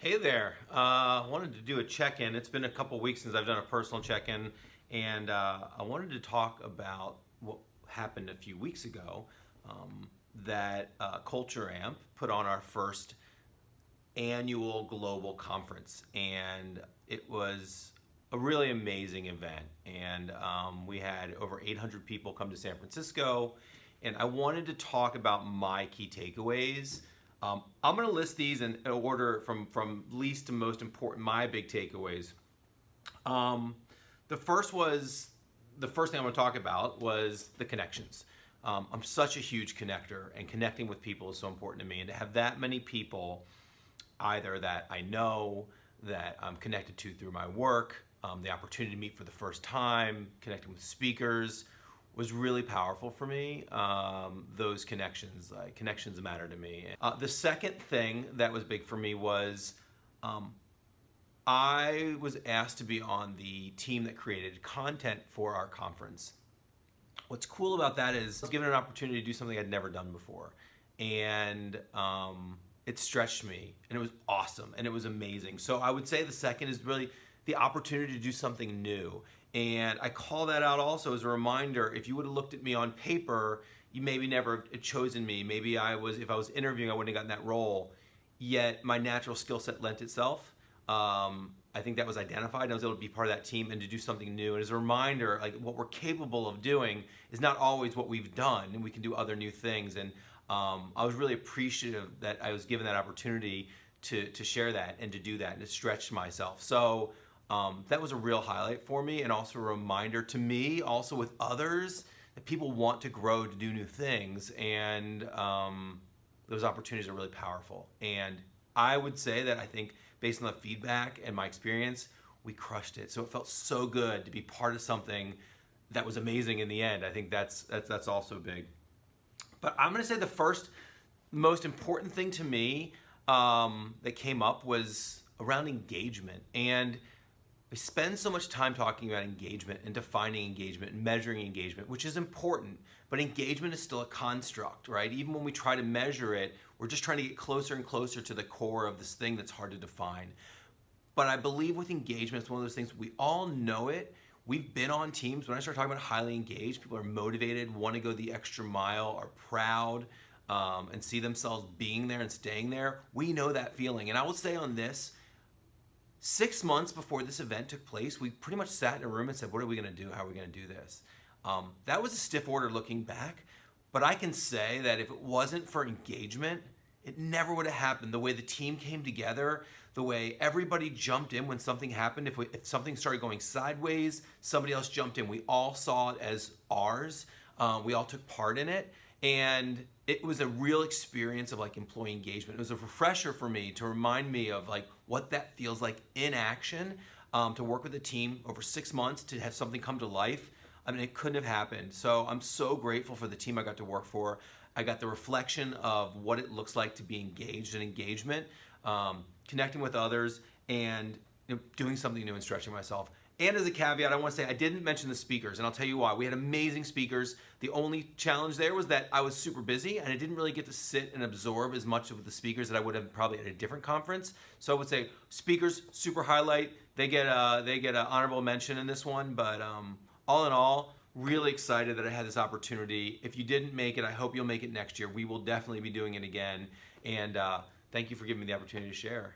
Hey there. Wanted to do a check-in. It's been a couple weeks since I've done a personal check-in, and I wanted to talk about what happened a few weeks ago. That Culture Amp put on our first annual global conference, and it was a really amazing event. And we had over 800 people come to San Francisco, and I wanted to talk about my key takeaways. I'm going to list these in order from least to most important. My big takeaways. Um, the first was the first thing I want to talk about was the connections. I'm such a huge connector, and connecting with people is so important to me. And to have that many people, either that I know, that I'm connected to through my work, the opportunity to meet for the first time, connecting with speakers, was really powerful for me. Those connections matter to me. The second thing that was big for me was I was asked to be on the team that created content for our conference. What's cool about that is I was given an opportunity to do something I'd never done before, and it stretched me, and it was awesome, and it was amazing. So I would say the second is really the opportunity to do something new. And I call that out also as a reminder. If you would have looked at me on paper, you maybe never had chosen me. Maybe if I was interviewing, I wouldn't have gotten that role. Yet my natural skill set lent itself. I think that was identified, and I was able to be part of that team and to do something new. And as a reminder, like, what we're capable of doing is not always what we've done, and we can do other new things. And I was really appreciative that I was given that opportunity to share that and to do that and to stretch myself. So that was a real highlight for me, and also a reminder to me, also with others, that people want to grow, to do new things, and those opportunities are really powerful. And I would say that I think, based on the feedback and my experience, we crushed it. So it felt so good to be part of something that was amazing in the end. I think that's also big. But I'm going to say the first most important thing to me that came up was around engagement. And we spend so much time talking about engagement and defining engagement and measuring engagement, which is important, but engagement is still a construct, right? Even when we try to measure it, we're just trying to get closer and closer to the core of this thing that's hard to define. But I believe with engagement, it's one of those things, we all know it. We've been on teams. When I start talking about highly engaged, people are motivated, want to go the extra mile, are proud, and see themselves being there and staying there. We know that feeling. And I will say on this, 6 months before this event took place, we pretty much sat in a room and said, what are we going to do? How are we going to do this? That was a stiff order looking back, but I can say that if it wasn't for engagement, it never would have happened. The way the team came together, the way everybody jumped in when something happened. If something started going sideways, somebody else jumped in. We all saw it as ours. We all took part in it. And it was a real experience of like employee engagement. It was a refresher for me to remind me of like what that feels like in action, to work with a team over 6 months to have something come to life. I mean, it couldn't have happened. So I'm so grateful for the team I got to work for. I got the reflection of what it looks like to be engaged in engagement, connecting with others, and doing something new and stretching myself. And as a caveat, I want to say I didn't mention the speakers, and I'll tell you why. We had amazing speakers. The only challenge there was that I was super busy, and I didn't really get to sit and absorb as much of the speakers that I would have probably at a different conference. So I would say speakers, super highlight. They get an honorable mention in this one, but all in all, really excited that I had this opportunity. If you didn't make it, I hope you'll make it next year. We will definitely be doing it again, and thank you for giving me the opportunity to share.